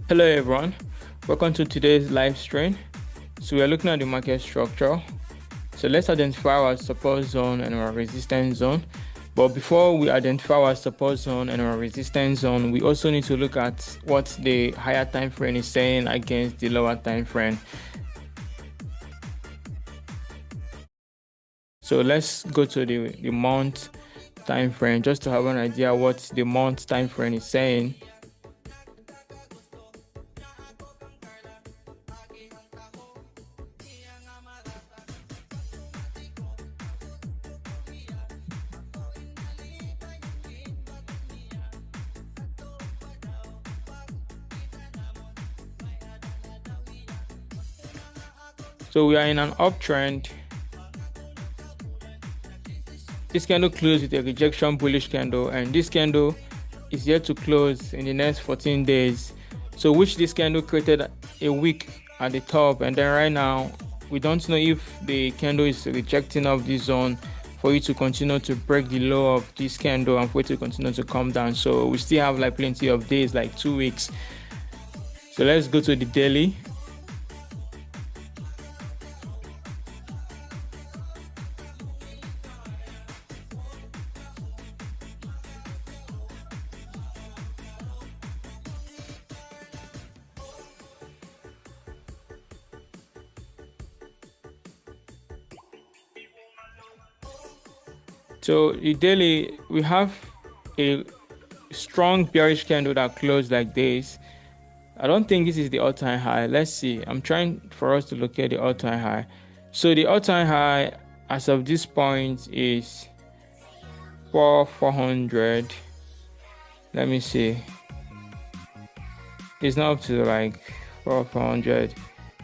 Hello everyone, welcome to today's live stream. So we are looking at the market structure. So let's identify our support zone and our resistance zone. But before we identify our support zone and our resistance zone, we also need to look at what the higher time frame is saying against the lower time frame. So let's go to the month time frame just to have an idea what the month time frame is saying. So we are in an uptrend. This candle closed with a rejection bullish candle, and this candle is yet to close in the next 14 days. So which this candle created a wick at the top, and then right now we don't know if the candle is rejecting of this zone for it to continue to break the low of this candle and for it to continue to come down. So we still have like plenty of days, like 2 weeks. So let's go to the daily. So the daily, we have a strong bearish candle that closed like this. I don't think this is the all-time high. Let's see. I'm trying for us to locate the all-time high. So the all-time high as of this point is 400. Let me see. It's not up to like 400.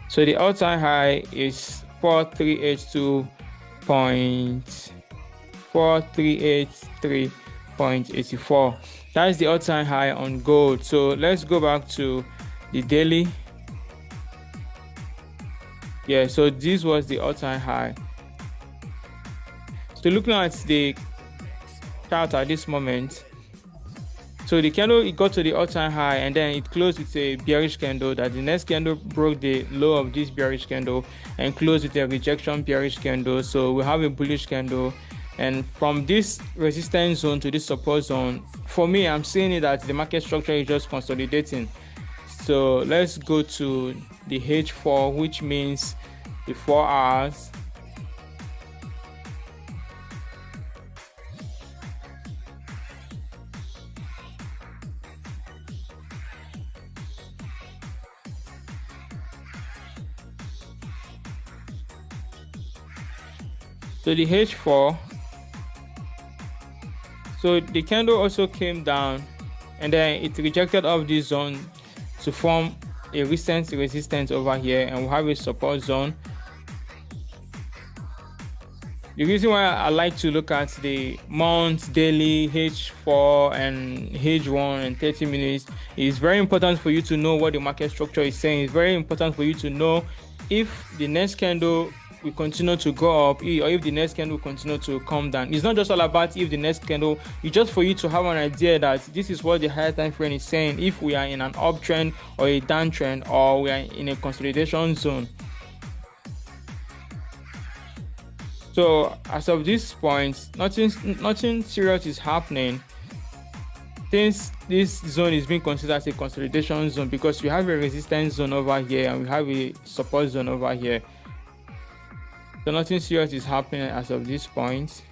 So the all-time high is 4383.84. That's the all-time high on gold. So let's go back to the daily. Yeah, so this was the all-time high. So looking at the chart at this moment, so the candle, it got to the all-time high and then it closed with a bearish candle. That the next candle broke the low of this bearish candle and closed with a rejection bearish candle. So we have a bullish candle, and from this resistance zone to this support zone, for me, I'm seeing it that the market structure is just consolidating. So let's go to the H4, which means the 4 hours. So the H4, so the candle also came down and then it rejected off this zone to form a recent resistance over here, and we have a support zone. The reason why I like to look at the month, daily, H4 and H1 and 30 minutes is very important for you to know what the market structure is saying. It's very important for you to know if the next candle will continue to go up or if the next candle will continue to come down. It's not just all about if the next candle, it's just for you to have an idea that this is what the higher time frame is saying, if we are in an uptrend or a downtrend or we are in a consolidation zone. So as of this point, nothing serious is happening since this zone is being considered as a consolidation zone, because we have a resistance zone over here and we have a support zone over here. So nothing serious is happening as of this point.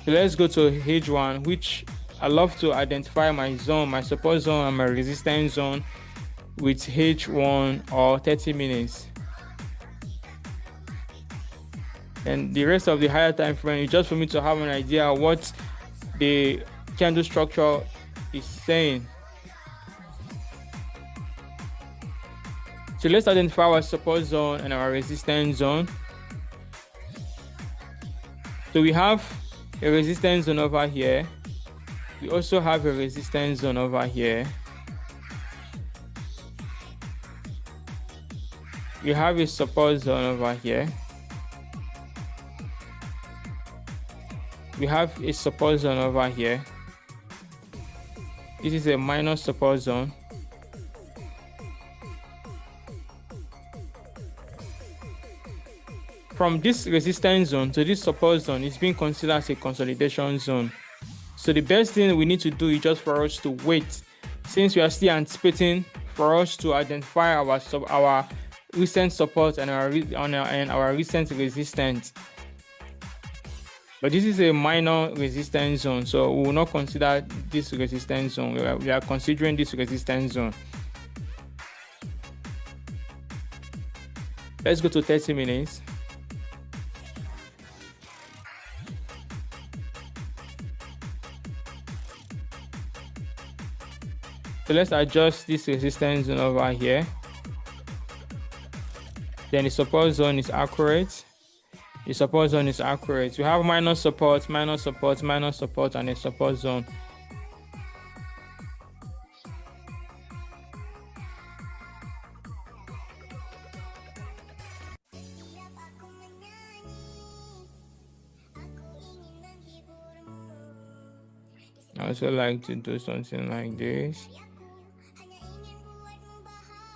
So let's go to H1, which I love to identify my zone, my support zone and my resistance zone with H1 or 30 minutes. And the rest of the higher time frame is just for me to have an idea what the candle structure is saying. So let's identify our support zone and our resistance zone. So we have a resistance zone over here. We also have a resistance zone over here. We have a support zone over here. We have a support zone over here. This is a minor support zone. from this resistance zone to this support zone is being considered as a consolidation zone. So the best thing we need to do is just for us to wait, since we are still anticipating for us to identify our recent support and our recent resistance. But this is a minor resistance zone, so we will not consider this resistance zone. We are considering this resistance zone. Let's go to 30 minutes. So let's adjust this resistance zone over here. Then the support zone is accurate. The support zone is accurate. We have minor support, minor support, minor support, and a support zone. I also like to do something like this.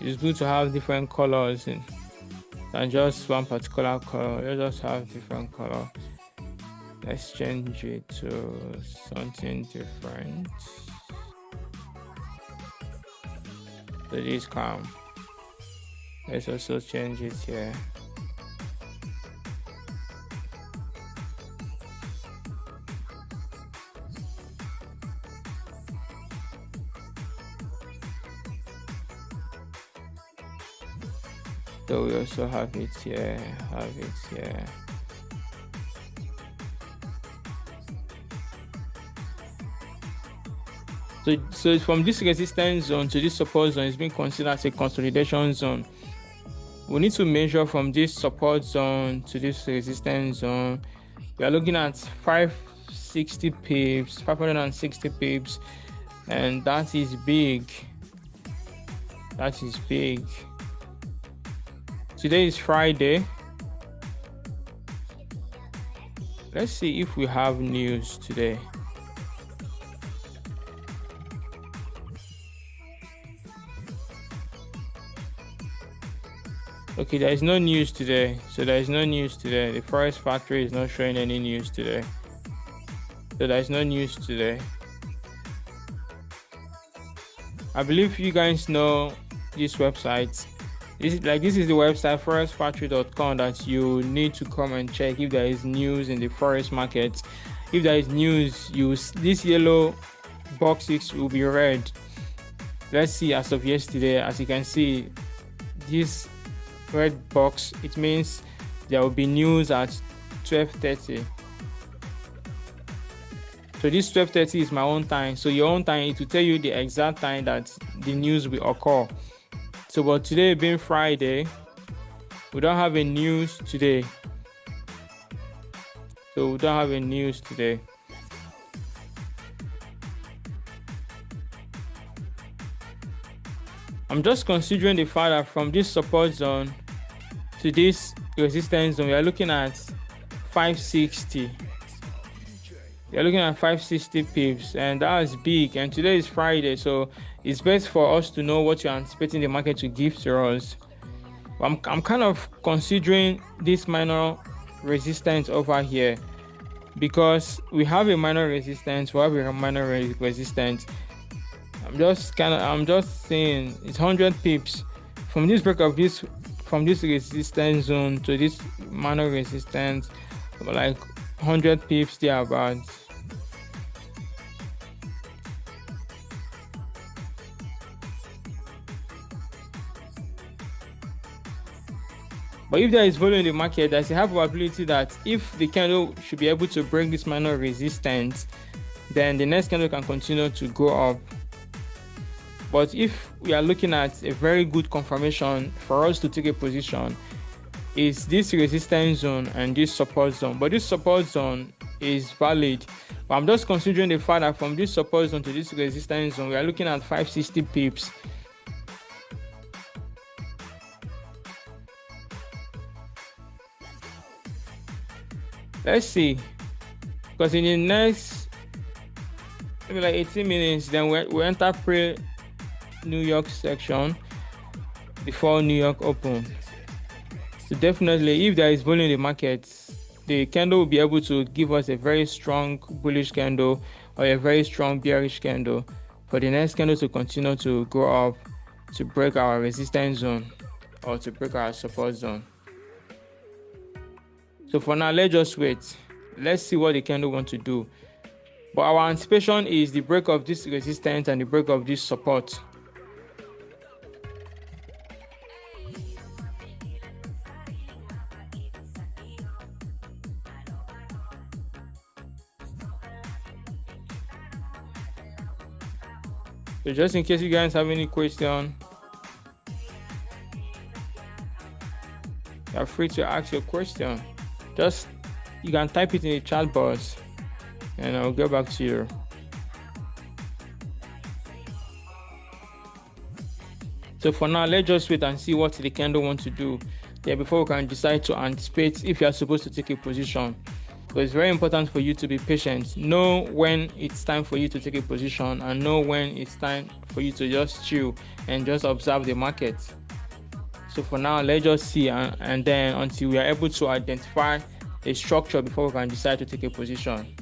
It's good to have different colors than just one particular color. Let's just have different color. Let's change it to something different. So this calm. Let's also change it here. So we also have it here, So from this resistance zone to this support zone is being considered as a consolidation zone. We need to measure from this support zone to this resistance zone. We are looking at 560 pips, 560 pips, and that is big. That is big. Today is Friday. Let's see if we have news today. Okay, there is no news today. So there is no news today. The Forex Factory is not showing any news today. So there is no news today. I believe you guys know this website. This is the website forexfactory.com that you need to come and check if there is news in the forex market. If there is news, this yellow boxes will be red. Let's see, as of yesterday, as you can see, this red box, it means there will be news at 12:30. So this 12:30 is my own time. So your own time, it will tell you the exact time that the news will occur. So, but today being Friday, we don't have a news today. So we don't have a news today. I'm just considering the fact that from this support zone to this resistance zone, we are looking at 560. We are looking at 560 pips, and that is big. And today is Friday, so it's best for us to know what you're anticipating the market to give to us. I'm kind of considering this minor resistance over here because we have a minor resistance. We have a minor resistance. I'm just saying it's 100 pips from this break of this, from this resistance zone to this minor resistance, like 100 pips thereabouts. But if there is volume in the market, there's a high probability that if the candle should be able to break this minor resistance, then the next candle can continue to go up. But if we are looking at a very good confirmation for us to take a position, is this resistance zone and this support zone. But this support zone is valid. But I'm just considering the fact that from this support zone to this resistance zone, we are looking at 560 pips. Let's see, because in the next maybe like 18 minutes, then we enter pre-New York section before New York open. So definitely, if there is volume in the market, the candle will be able to give us a very strong bullish candle or a very strong bearish candle for the next candle to continue to go up, to break our resistance zone or to break our support zone. So for now, let's just wait. Let's see what the candle wants to do. But our anticipation is the break of this resistance and the break of this support. So just in case you guys have any question, you're free to ask your question. Just you can type it in the chat box and I'll get back to you. So for now, let's just wait and see what the candle wants to do before we can decide to anticipate if you are supposed to take a position. So it's very important for you to be patient. Know when it's time for you to take a position and know when it's time for you to just chill and just observe the market. So for now, let's just see and then until we are able to identify a structure before we can decide to take a position.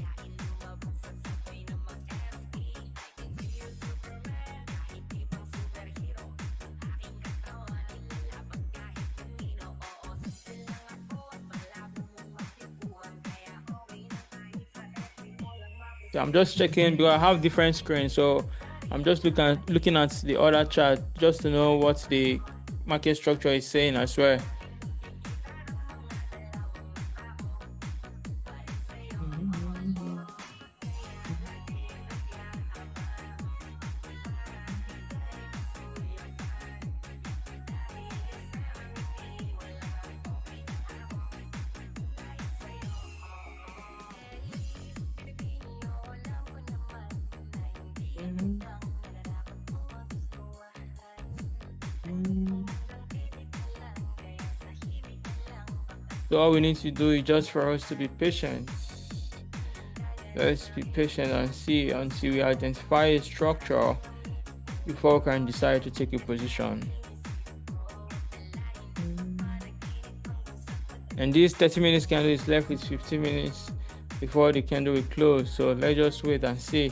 So I'm just checking because I have different screens, so I'm just looking at the other chart just to know what the market structure is saying as well. So all we need to do is just for us to be patient. Let's be patient and see until we identify a structure before we can decide to take a position. And this 30 minutes candle is left with 15 minutes before the candle will close. So let's just wait and see.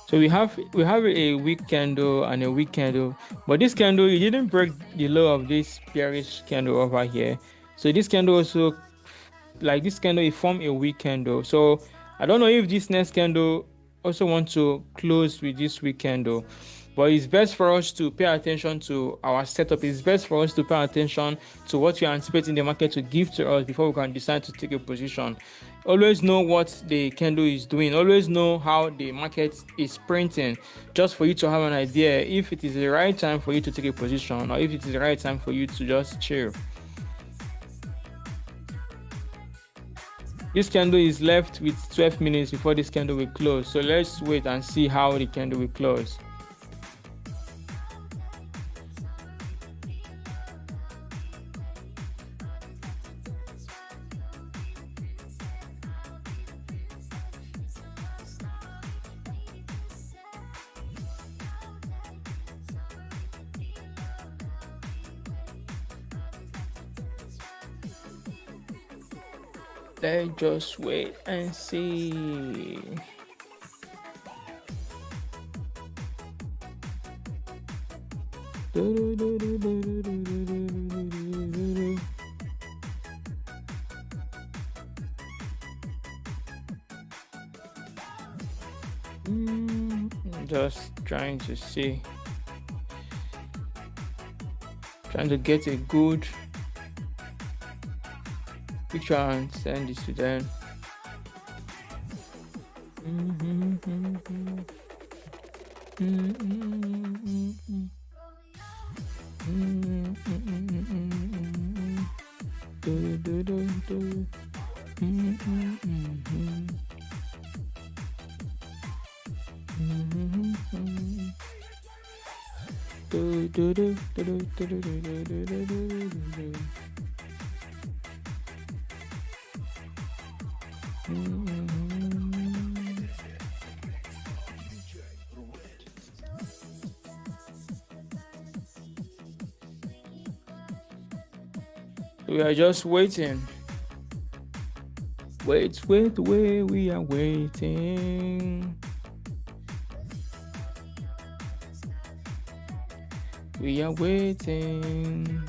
So we have a weak candle and a weak candle, but this candle, it didn't break the low of this bearish candle over here. So this candle also, like this candle, it formed a weak candle. So I don't know if this next candle also want to close with this weak candle, but it's best for us to pay attention to our setup. It's best for us to pay attention to what we are anticipating the market to give to us before we can decide to take a position. Always know what the candle is doing. Always know how the market is printing, just for you to have an idea if it is the right time for you to take a position or if it is the right time for you to just chill. This candle is left with 12 minutes before this candle will close. So let's wait and see how the candle will close. Let's just wait and see. Just trying to see, trying to get a good picture and send this to them. We are just waiting. Wait, we are waiting. We are waiting.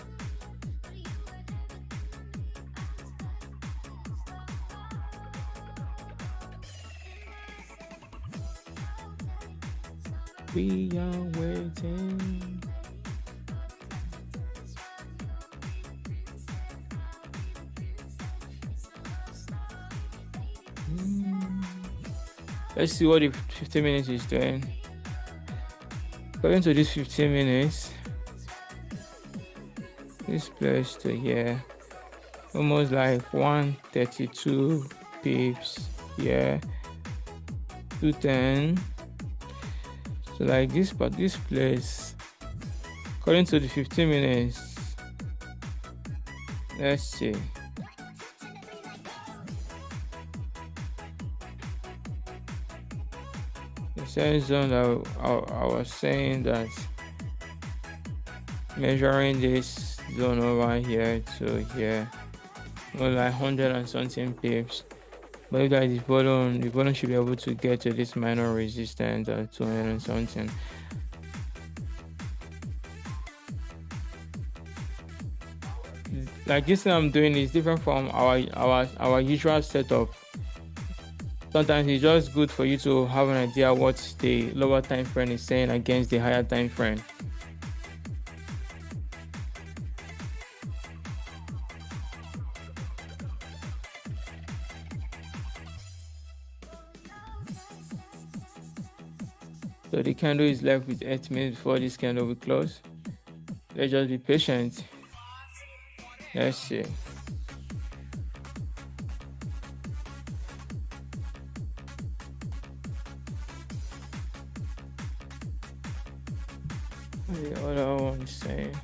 We are waiting. Let's see what the 15 minutes is doing. According to this 15 minutes, this place to here, almost like 132 pips here, 210. So like this, but this place, according to the 15 minutes, let's see. The same zone that I was saying that measuring this zone over here to here, more like 100 and something pips. But if that is the bottom should be able to get to this minor resistance at 200 and something. Like this thing I'm doing is different from our usual setup. Sometimes it's just good for you to have an idea what the lower time frame is saying against the higher time frame. So the candle is left with 8 minutes before this candle will close. Let's just be patient. Let's see. What the other one is saying.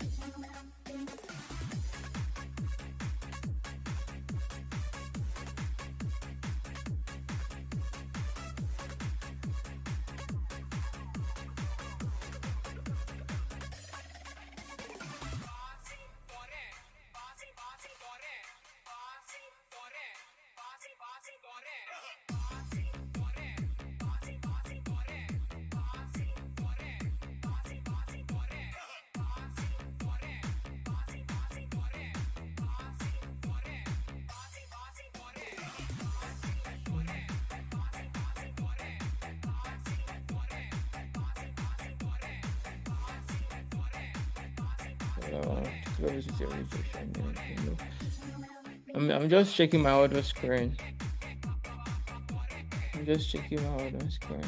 I'm just checking my order screen. I'm just checking my order screen.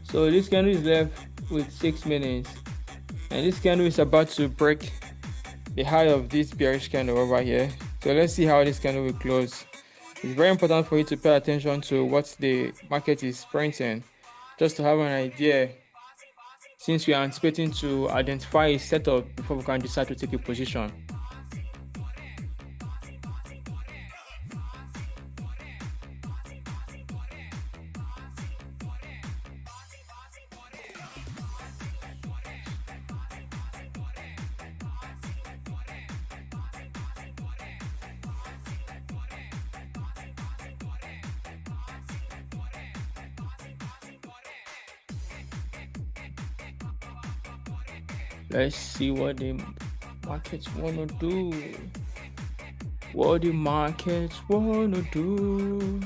So this candle is left with 6 minutes, and this candle is about to break the high of this bearish candle over here. So let's see how this candle will close. It's very important for you to pay attention to what the market is printing, just to have an idea, since we are anticipating to identify a setup before we can decide to take a position. Let's see what the markets wanna do. What the markets wanna do.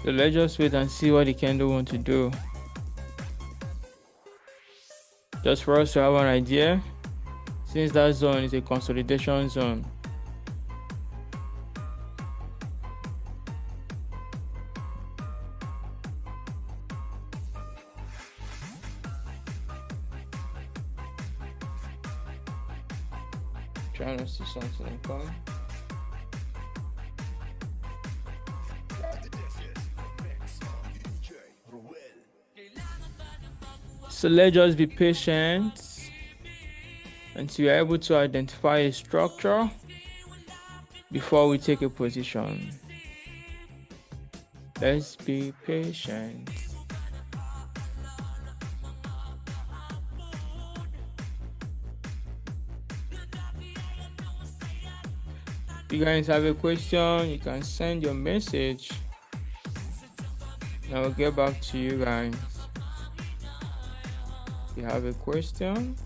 So let's just wait and see what the candle want to do. Just for us to have an idea, since that zone is a consolidation zone. Trying to see something coming. So let's just be patient until we are able to identify a structure before we take a position. Let's be patient. If you guys have a question, you can send your message and I'll get back to you guys. If you have a question,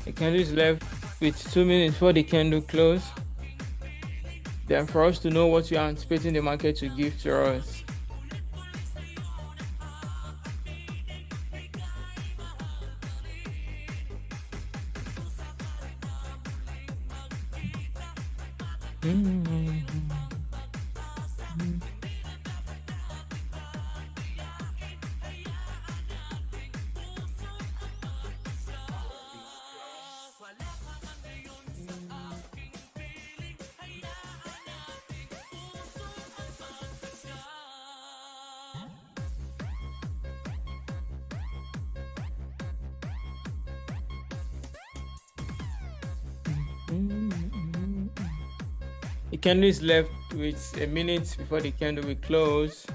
the candle is left with 2 minutes before the candle close. Then for us to know what we are anticipating the market to give to us. The candle is left with a minute before the candle will close.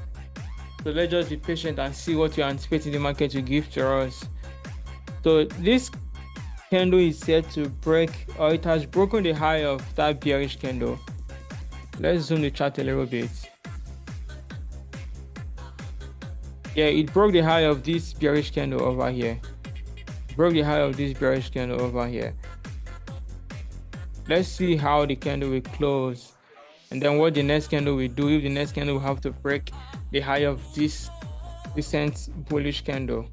So let's just be patient and see what you're anticipating the market to give to us. So this candle is set to break, or it has broken the high of that bearish candle. Let's zoom the chart a little bit. Yeah, it broke the high of this bearish candle over here. Broke the high of this bearish candle over here. let's see how the candle will close, and then what the next candle will do. If the next candle will have to break the high of this recent bullish candle.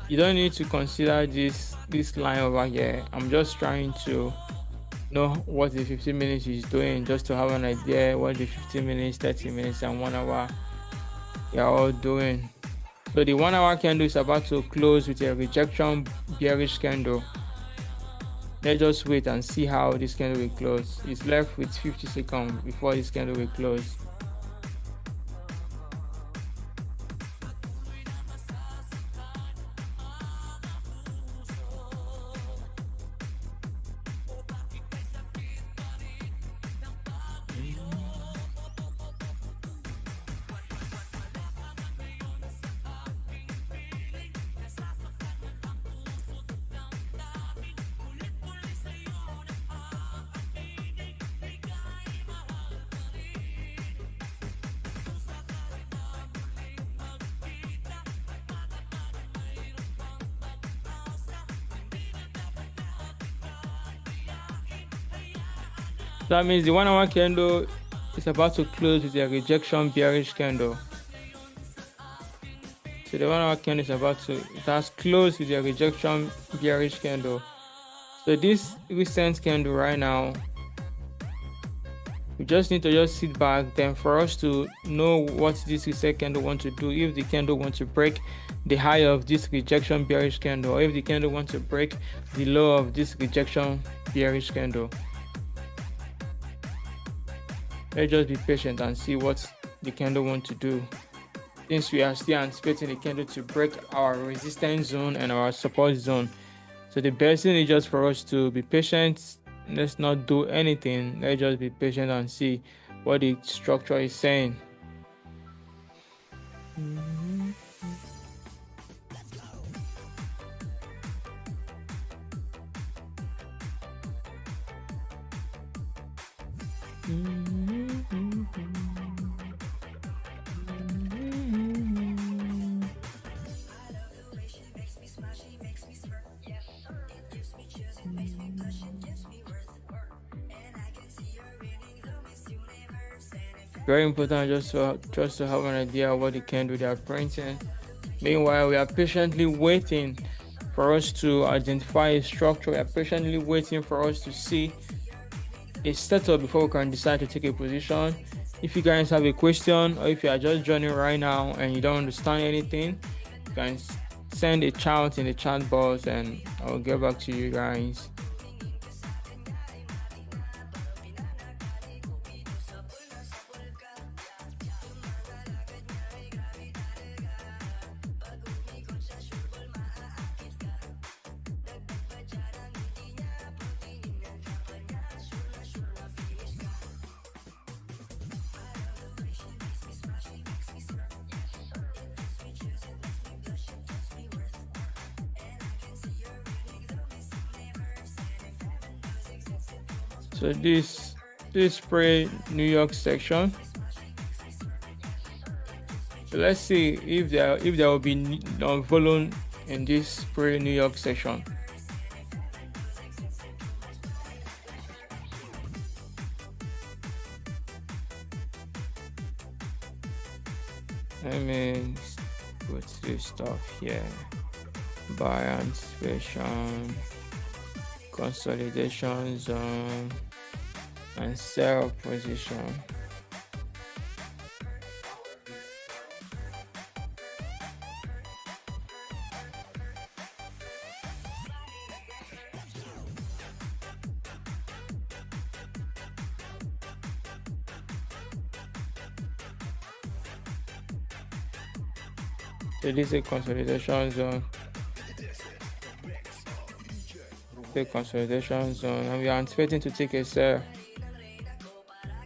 You don't need to consider this line over here. I'm just trying to know what the 15 minutes is doing, just to have an idea what the 15 minutes, 30 minutes, and 1 hour they are all doing. So the 1 hour candle is about to close with a rejection bearish candle. Let's just wait and see how this candle will close. It's left with 50 seconds before this candle will close. So that means the 1 hour candle is about to close with a rejection bearish candle. So the 1 hour candle is it has closed with a rejection bearish candle. So this recent candle right now, we just need to sit back. Then for us to know what this recent candle wants to do, if the candle wants to break the high of this rejection bearish candle, or if the candle wants to break the low of this rejection bearish candle. Let's just be patient and see what the candle wants to do, since we are still anticipating the candle to break our resistance zone and our support zone. So the best thing is just for us to be patient. Let's not do anything. Let's just be patient and see what the structure is saying. Very important just to have an idea of what the candle they are printing. Meanwhile, we are patiently waiting for us to identify a structure. We are patiently waiting for us to see a setup before we can decide to take a position. If you guys have a question, or if you are just joining right now and you don't understand anything, you can send a chat in the chat box and I'll get back to you guys. So this pre New York section. So let's see if there will be volume in this pre New York section. Let me put this stuff here. Buy anticipation, consolidation zone, and sell position. So this is a consolidation zone. The consolidation zone, and we are anticipating to take a sell.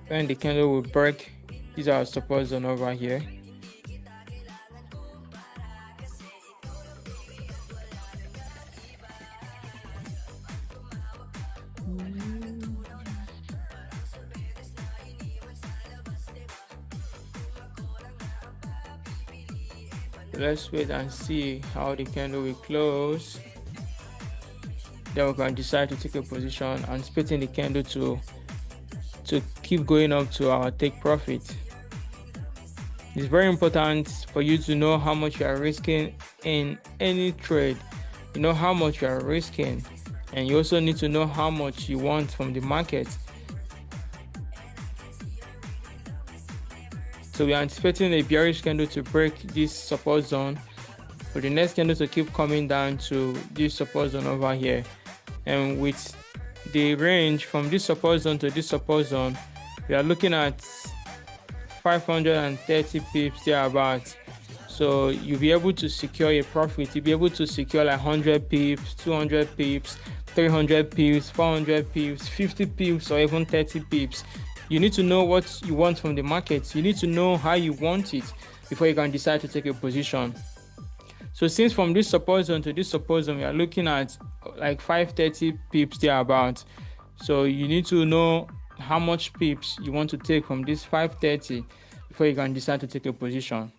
When the candle will break, these are our support zone over here. Let's wait and see how the candle will close. Then we can decide to take a position and split in the candle to keep going up to our take profit. It's very important for you to know how much you are risking in any trade. You know how much you are risking, and you also need to know how much you want from the market. So we are anticipating a bearish candle to break this support zone, for the next candle to keep coming down to this support zone over here. And with the range from this support zone to this support zone, we are looking at 530 pips thereabouts. So you'll be able to secure a profit. You'll be able to secure like 100 pips, 200 pips, 300 pips, 400 pips, 50 pips, or even 30 pips. You need to know what you want from the market. You need to know how you want it before you can decide to take a position. So since from this support zone to this support zone, we are looking at like 530 pips thereabouts. So you need to know how much pips you want to take from this 530 before you can decide to take a position.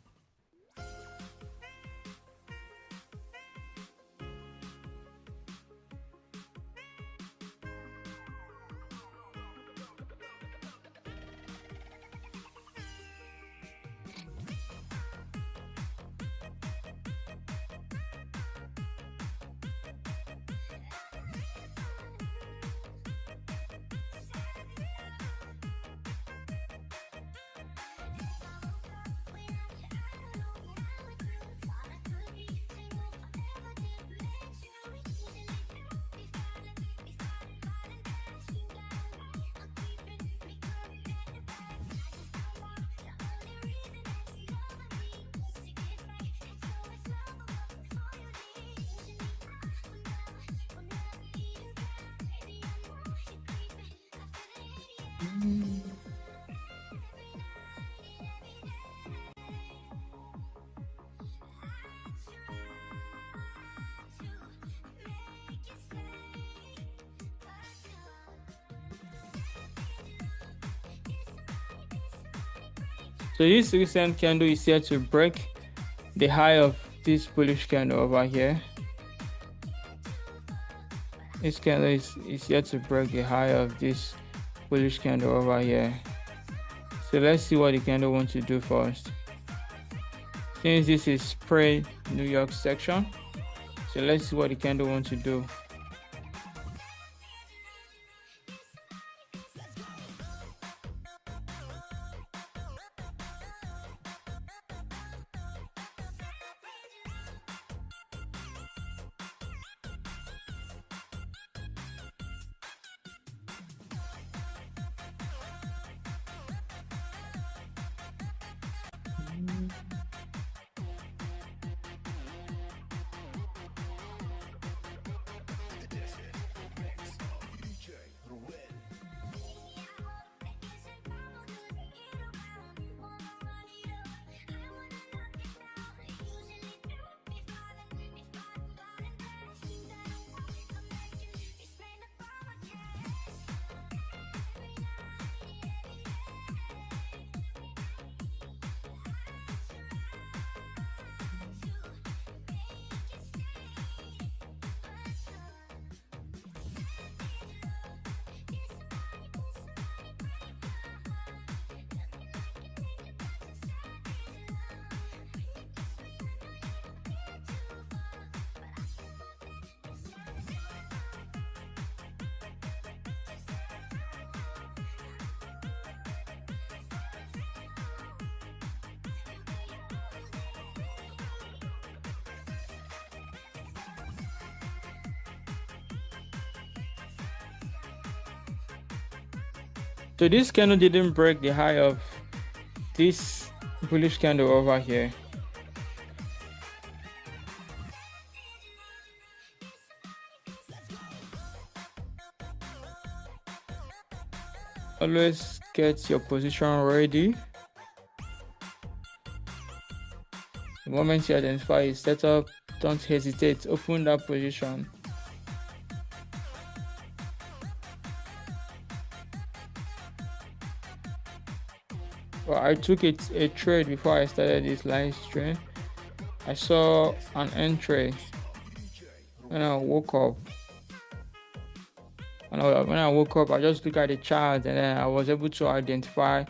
So this recent candle is here to break the high of this bullish candle over here. This candle is here to break the high of this bullish candle over here. So let's see what the candle wants to do first. Since this is pre-New York section, so let's see what the candle wants to do. So this candle didn't break the high of this bullish candle over here. Always get your position ready. The moment you identify a setup, don't hesitate, open that position. Well, I took a trade before I started this live stream. I saw an entry when I woke up. When I woke up, I just looked at the chart and then I was able to identify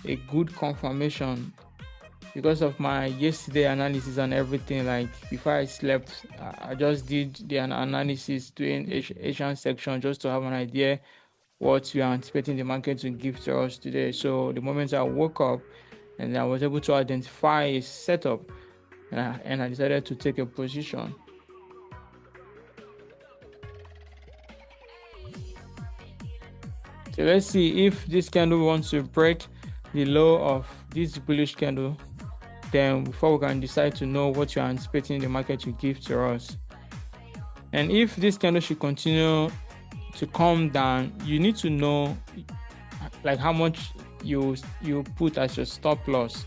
a good confirmation because of my yesterday analysis and everything. Like before I slept, I just did the analysis doing Asian section just to have an idea what we are anticipating the market to give to us today. So the moment I woke up and I was able to identify a setup, and I decided to take a position. So let's see if this candle wants to break the low of this bullish candle, then before we can decide to know what you are anticipating the market to give to us. And if this candle should continue to come down, you need to know like how much you put as your stop loss,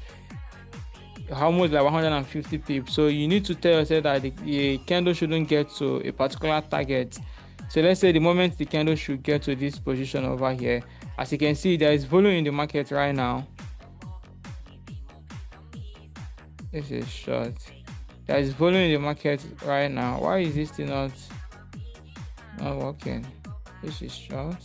how much, like 150 pips. So you need to tell yourself that the candle shouldn't get to a particular target. So let's say the moment the candle should get to this position over here, as you can see, there is volume in the market right now. This is short. There is volume in the market right now. Why is this thing not working? This is short.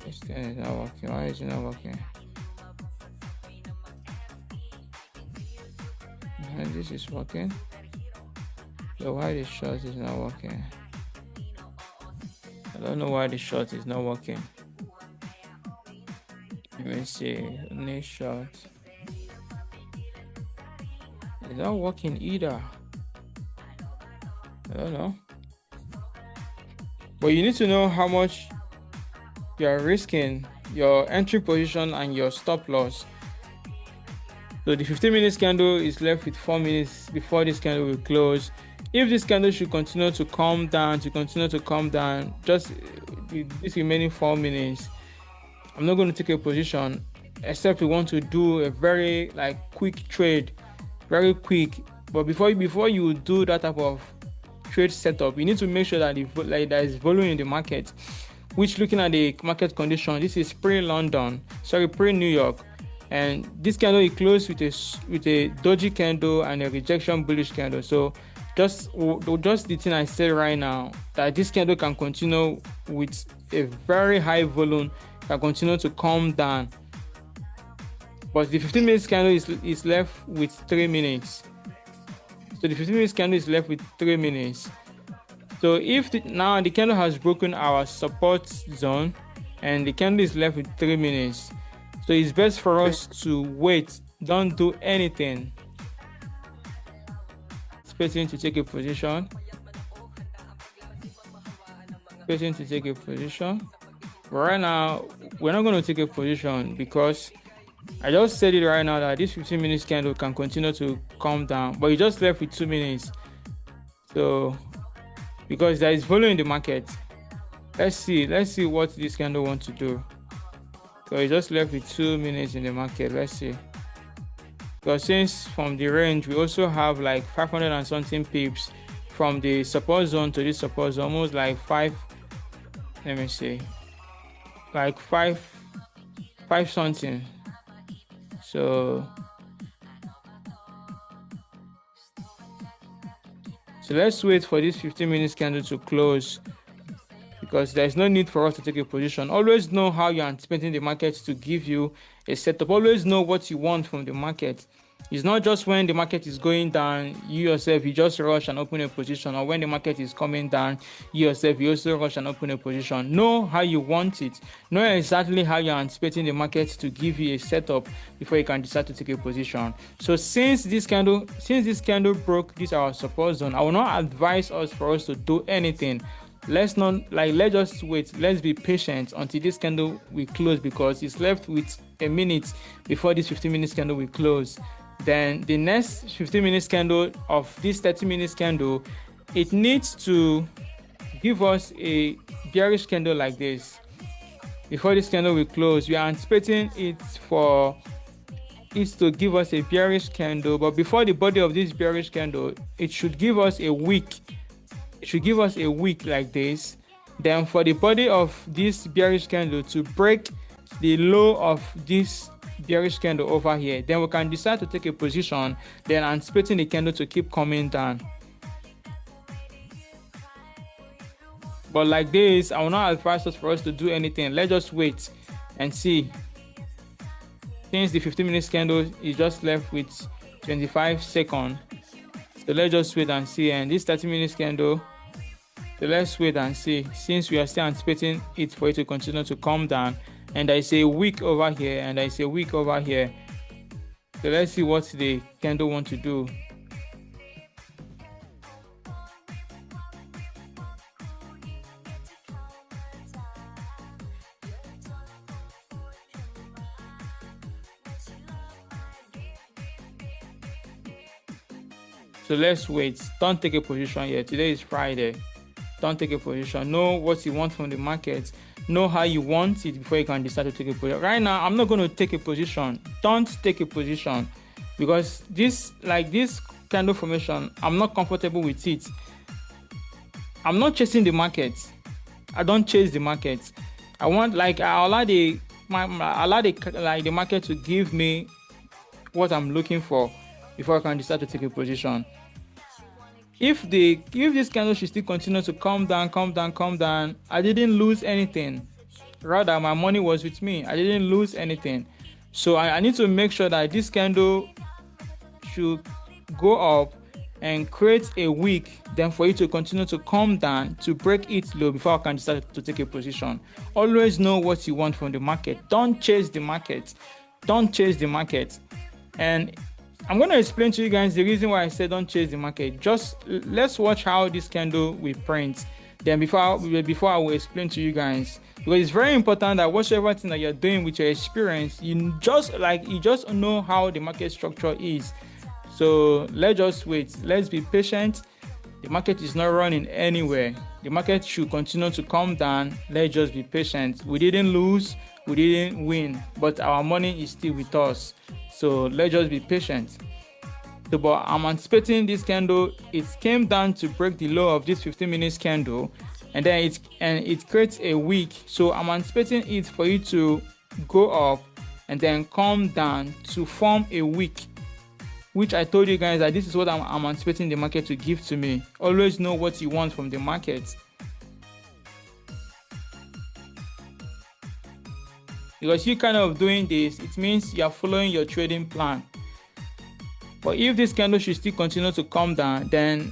This thing is not working. Why is it not working? And this is working. So why the short is not working? I don't know why the short is not working. Let me see. Next short. It's not working either. I don't know. But you need to know how much you are risking, your entry position and your stop loss. So the 15 minutes candle is left with 4 minutes before this candle will close. If this candle should continue to come down, just this remaining 4 minutes, I'm not going to take a position, except we want to do a very quick trade, very quick. But before you do that type of trade setup, you need to make sure that there is volume in the market. Which, looking at the market condition, this is pre-New York, and this candle is closed with a doji candle and a rejection bullish candle. So just the thing I said right now, that this candle can continue with a very high volume, can continue to come down. But the 15 minutes candle is left with 3 minutes. So the 15 minutes candle is left with 3 minutes. So if now the candle has broken our support zone and the candle is left with 3 minutes, so it's best for us to wait. Don't do anything. Expecting to take a position. But right now, we're not going to take a position because I just said it right now that this 15 minutes candle can continue to come down, but you just left with 2 minutes. So because there is volume in the market, let's see what this candle wants to do. So it's just left with 2 minutes in the market. Let's see. Because since from the range we also have like 500 and something pips from the support zone to this support zone, almost like 5. Let me see, like 5 something. So let's wait for this 15 minutes candle to close, because there's no need for us to take a position. Always know how you're anticipating the market to give you a setup. Always know what you want from the market. It's not just when the market is going down, you just rush and open a position, or when the market is coming down, you also rush and open a position. Know how you want it. Know exactly how you're anticipating the market to give you a setup before you can decide to take a position. So since this candle broke this our support zone, I will not advise us to do anything. Let's just wait. Let's be patient until this candle will close, because it's left with a minute before this 15 minutes candle will close. Then the next 15 minutes candle of this 30 minutes candle, it needs to give us a bearish candle like this before this candle will close. We are anticipating it to give us a bearish candle, but before the body of this bearish candle, it should give us a wick. It should give us a wick like this. Then for the body of this bearish candle to break the low of this bearish candle over here, then we can decide to take a position, then anticipating the candle to keep coming down. But like this, I will not advise us for us to do anything. Let's just wait and see. Since the 15 minutes candle is just left with 25 seconds, so let's just wait and see. And this 30 minutes candle, so let's wait and see. Since we are still anticipating it for it to continue to come down, and I say wick over here, and I say wick over here. So let's see what the candle want to do. So let's wait. Don't take a position yet. Today is Friday. Don't take a position. Know what you want from the market. Know how you want it before you can decide to take a position. Right now, I'm not going to take a position. Don't take a position, because this candle formation, I'm not comfortable with it. I'm not chasing the market. I don't chase the market. I want I allow the market to give me what I'm looking for before I can decide to take a position. If this candle should still continue to come down, I didn't lose anything. Rather, my money was with me. I didn't lose anything. So I need to make sure that this candle should go up and create a wick, then for it to continue to come down to break its low before I can decide to take a position. Always know what you want from the market. Don't chase the market. Don't chase the market. And I'm going to explain to you guys the reason why I said don't chase the market. Just let's watch how this candle will print. Then before I will explain to you guys, because it's very important that whatever thing that you're doing with your experience, you just know how the market structure is. So let's just wait. Let's be patient. The market is not running anywhere. The market should continue to come down. Let's just be patient. We didn't lose, we didn't win, but our money is still with us. So let's just be patient. So, but I'm anticipating this candle. It came down to break the low of this 15 minutes candle, and then it creates a wick. So I'm anticipating it for it to go up and then come down to form a wick, which I told you guys that this is what I'm anticipating the market to give to me. Always know what you want from the market. Because you kind of doing this, it means you are following your trading plan. But if this candle should still continue to come down, then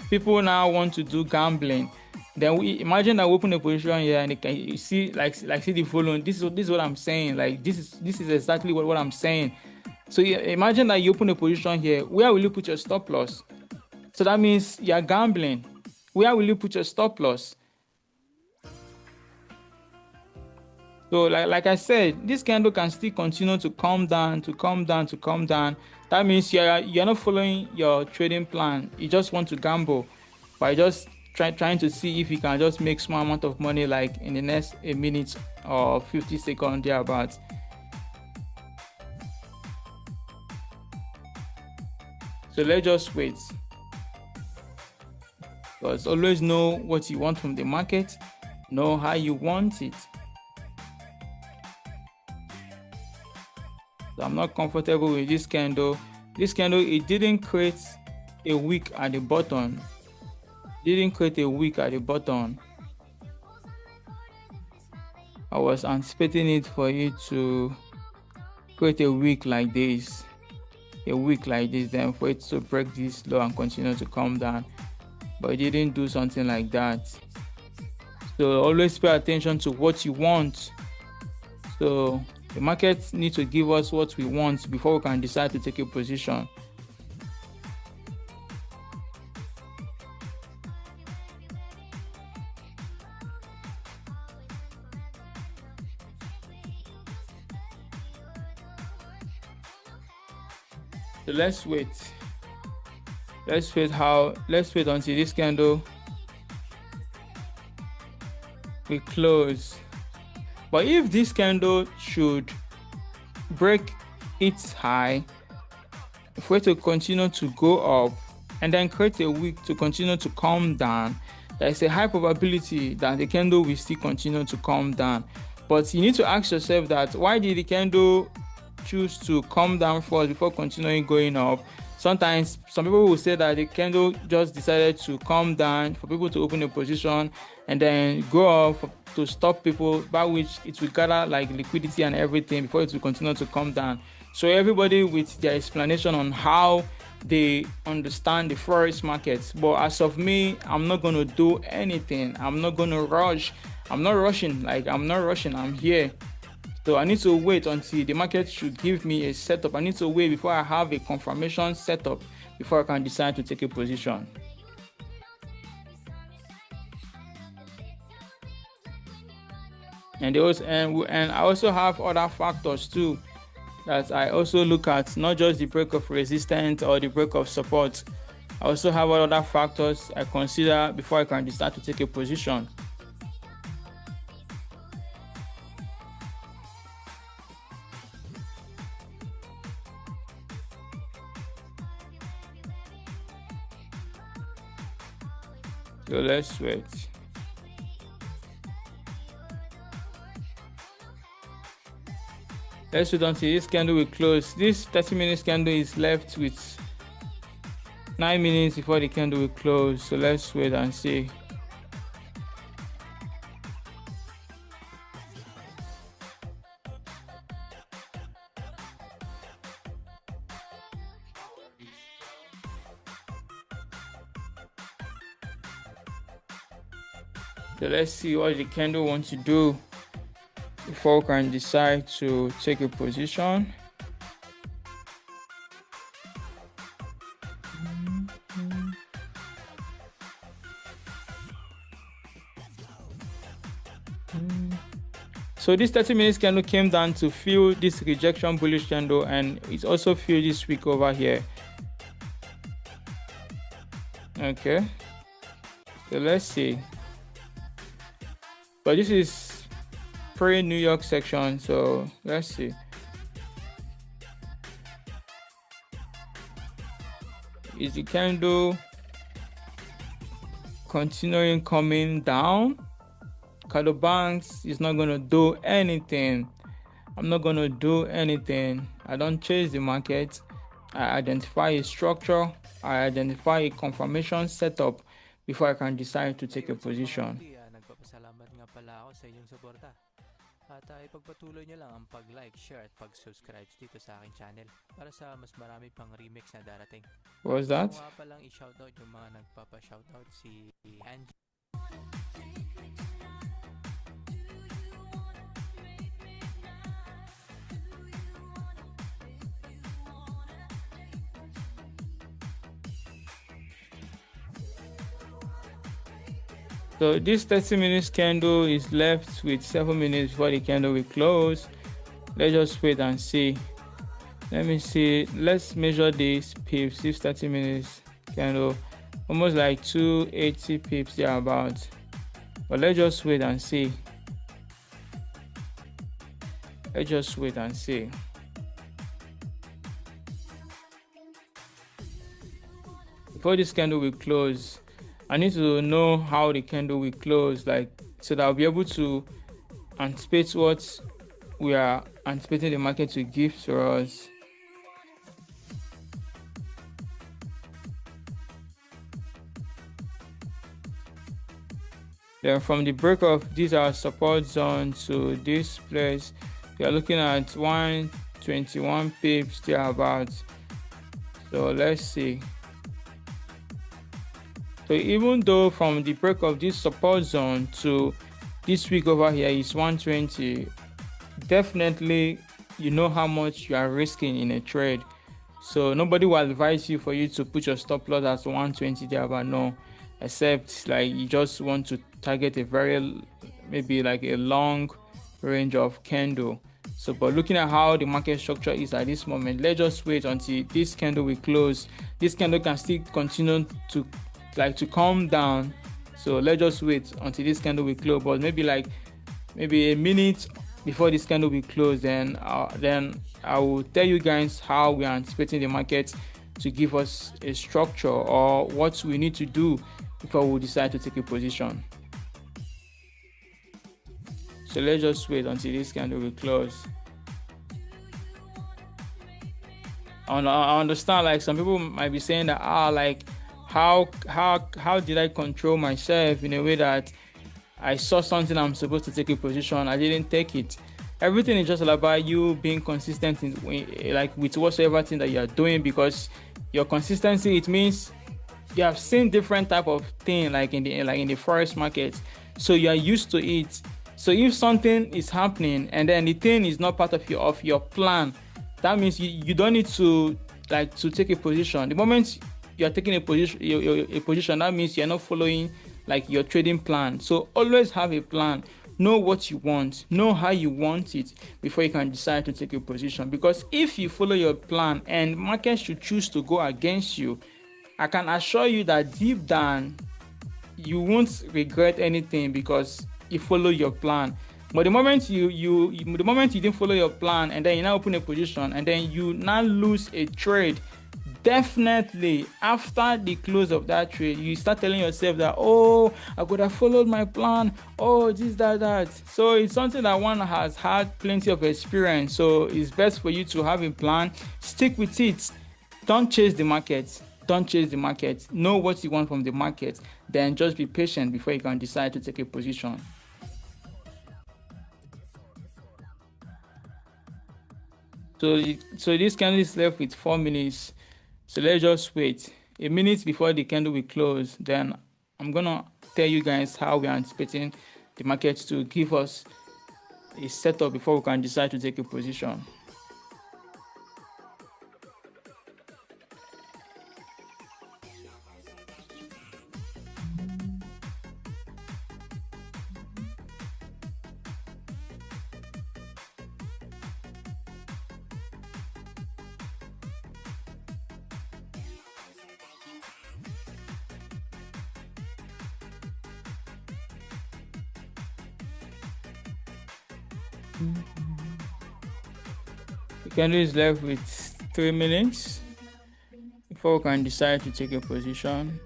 people now want to do gambling. Then we imagine that we open a position here and you see see the following. This is what I'm saying. Like this is exactly what I'm saying. So imagine that you open a position here. Where will you put your stop loss? So that means you're gambling. Where will you put your stop loss? So like I said, this candle can still continue to come down, That means you're not following your trading plan. You just want to gamble by just trying to see if you can just make small amount of money, like in the next a minute or 50 seconds thereabouts. So let's just wait. Because always know what you want from the market, know how you want it. So I'm not comfortable with this candle. This candle, it didn't create a wick at the bottom. I was anticipating it for it to create a wick like this. Then for it to break this low and continue to come down. But it didn't do something like that. So always pay attention to what you want. So the market needs to give us what we want before we can decide to take a position. So let's wait. Let's wait until this candle will close. But if this candle should break its high, for it to continue to go up and then create a wick to continue to come down, there is a high probability that the candle will still continue to come down. But you need to ask yourself that why did the candle choose to come down first before continuing going up. Sometimes some people will say that the candle just decided to come down for people to open a position and then go up to stop people, by which it will gather like liquidity and everything before it will continue to come down. So everybody with their explanation on how they understand the forex markets. But as of me, I'm not going to do anything. I'm not going to rush. I'm not rushing. I'm here. So I need to wait until the market should give me a setup. I need to wait before I have a confirmation setup before I can decide to take a position. And I also have other factors too that I also look at, not just the break of resistance or the break of support. I also have other factors I consider before I can decide to take a position. So let's wait. Let's wait until this candle will close. This 30 minutes candle is left with 9 minutes before the candle will close. So let's wait and see. So let's see what the candle wants to do before we can decide to take a position. So this 30 minutes candle came down to fill this rejection bullish candle, and it's also filled this week over here. Okay, so let's see. But this is pre-New York section, so let's see. Is the candle continuing coming down? Candle banks is not going to do anything. I'm not going to do anything. I don't chase the market. I identify a structure. I identify a confirmation setup before I can decide to take a position. Nagpapasalamat nga pala ako sa inyong suporta. At ipagpatuloy nyo lang ang pag-like, share at pag-subscribe dito sa aking channel para sa mas marami pang remix na darating. What was that? Gusto ko nga palang i-shoutout yung mga nagpapa-shoutout, si Angie. So this 30 minutes candle is left with 7 minutes before the candle will close. Let's just wait and see. Let me see. Let's measure these pips. This 30 minutes candle, almost like 280 pips thereabouts. But let's just wait and see. Let's just wait and see. Before this candle will close, I need to know how the candle will close, like, so that I'll be able to anticipate what we are anticipating the market to give to us. Then from the break of this our support zone to this place, we are looking at 121 pips thereabouts. So let's see. So even though from the break of this support zone to this week over here is 120, definitely you know how much you are risking in a trade. So nobody will advise you for you to put your stop loss at 120 there, but no, except like you just want to target a very, maybe like a long range of candle. So but looking at how the market structure is at this moment, let's just wait until this candle will close. This candle can still continue to come down, so let's just wait until this candle will close. But maybe a minute before this candle will close, then I will tell you guys how we are anticipating the market to give us a structure or what we need to do before we decide to take a position. So let's just wait until this candle will close. I understand, like, some people might be saying that, like, how did I control myself in a way that I saw something I'm supposed to take a position, I didn't take it. Everything is just all about you being consistent like with whatsoever thing that you are doing, because your consistency, it means you have seen different type of thing, like in the forex market, so you are used to it. So if something is happening and then the thing is not part of your plan, that means you don't need to, like, to take a position. The moment you are taking a position, that means you're not following, like, your trading plan. So always have a plan. Know what you want, know how you want it before you can decide to take a position. Because if you follow your plan and market should choose to go against you, I can assure you that deep down you won't regret anything, because you follow your plan. But the moment the moment you didn't follow your plan and then you now open a position and then you now lose a trade, definitely after the close of that trade you start telling yourself that, oh, I could have followed my plan, oh, this, that. So it's something that one has had plenty of experience. So it's best for you to have a plan, stick with it. Don't chase the market. Don't chase the market. Know what you want from the market. Then just be patient before you can decide to take a position. So this candle is left with 4 minutes. So let's just wait a minute before the candle will close. Then I'm gonna tell you guys how we are anticipating the market to give us a setup before we can decide to take a position. The candle is left with 3 minutes before we can decide to take a position.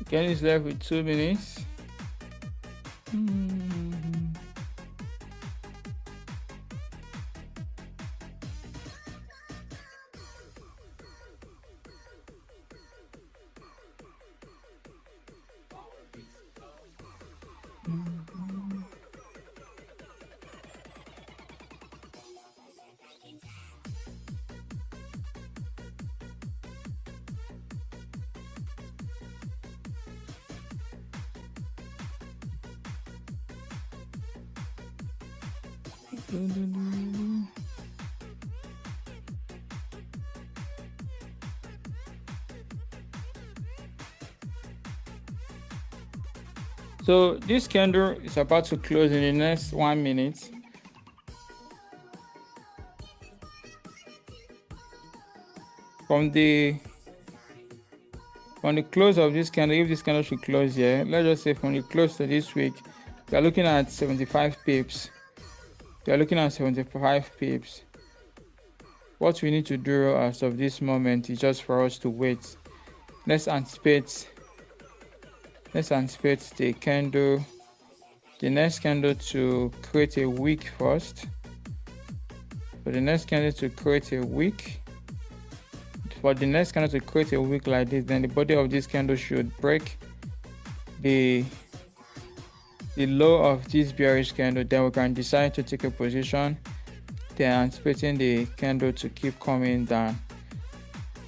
Candle is left with 2 minutes. So this candle is about to close in the next 1 minute. From the close of this candle, if this candle should close here, let's just say from the close to this week, we are looking at 75 pips. We are looking at 75 pips. What we need to do as of this moment is just for us to wait. Let's anticipate the candle, the next candle to create a wick first. For the next candle to create a wick, like this, then the body of this candle should break the low of this bearish candle. Then we can decide to take a position. Then anticipating the candle to keep coming down.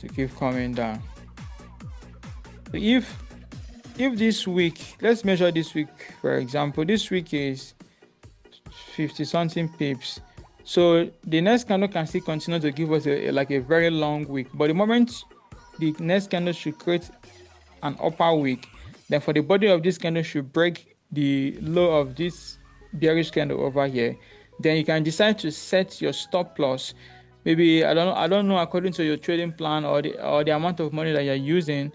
So if this week, let's measure this week, for example, this week is 50 something pips. So the next candle can still continue to give us a very long wick. But the moment the next candle should create an upper wick. Then for the body of this candle should break the low of this bearish candle over here. Then you can decide to set your stop loss. Maybe I don't know according to your trading plan or the amount of money that you're using.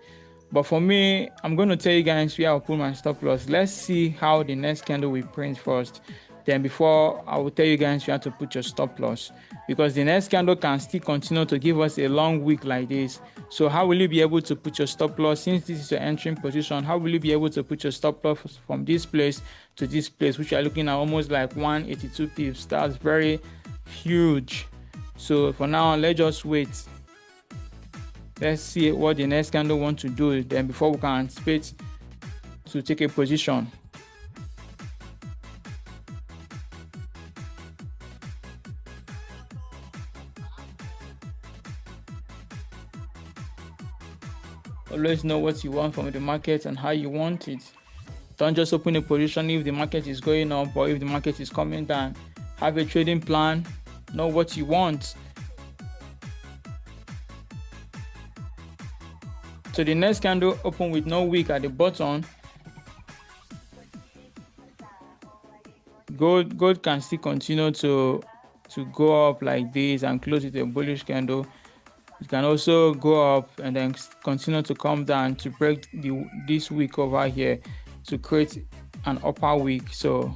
But for me, I'm going to tell you guys where I'll put my stop loss. Let's see how the next candle will print first. Then before I will tell you guys where to put your stop loss, because the next candle can still continue to give us a long wick like this. So how will you be able to put your stop loss since this is your entering position? How will you be able to put your stop loss from this place to this place, which are looking at almost like 182 pips? That's very huge. So for now, let's just wait. Let's see what the next candle wants to do. Then before we can anticipate to take a position. Always know what you want from the market and how you want it. Don't just open a position if the market is going up or if the market is coming down. Have a trading plan. Know what you want. So the next candle open with no wick at the bottom. Gold can still continue to go up like this and close with a bullish candle. It can also go up and then continue to come down to break this wick over here to create an upper wick. So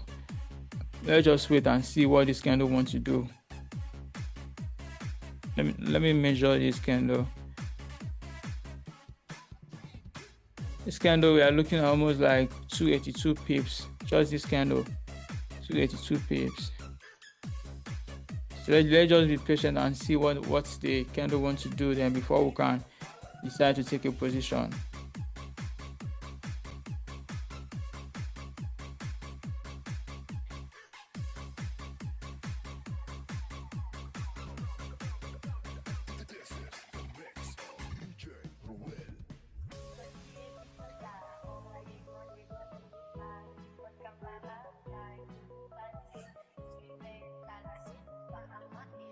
let's just wait and see what this candle wants to do. Let me measure this candle. This candle, we are looking at almost like 282 pips. Just this candle, 282 pips. So let's just be patient and see what the candle wants to do then before we can decide to take a position.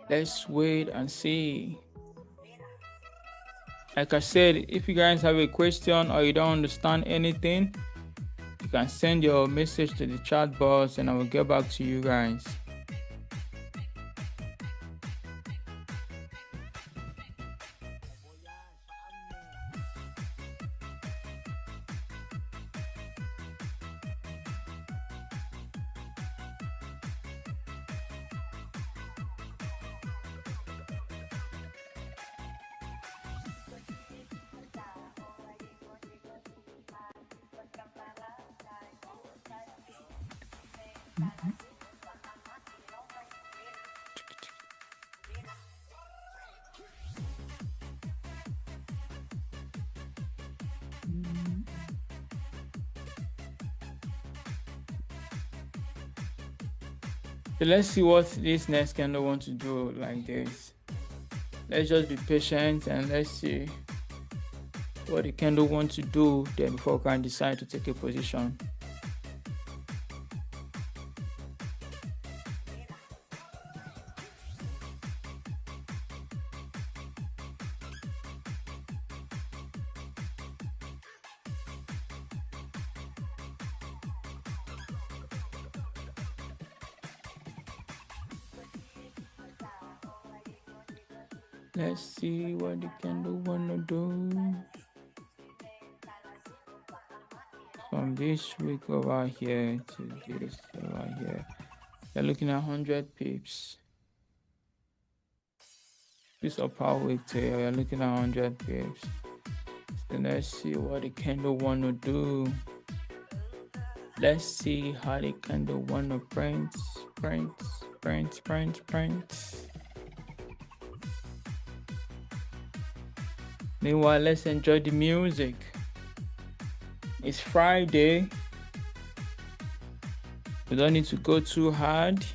Let's wait and see. Like I said, if you guys have a question or you don't understand anything, you can send your message to the chat box and I will get back to you guys. So let's see what this next candle wants to do like this. Let's just be patient and let's see what the candle wants to do then before we can decide to take a position. Let's see what the candle wanna do. From this wick over here to this over here, you're looking at 100 pips. This upper wick to here, you're looking at 100 pips. So let's see what the candle wanna do. Let's see how the candle wanna print. Meanwhile, let's enjoy the music. It's Friday. We don't need to go too hard.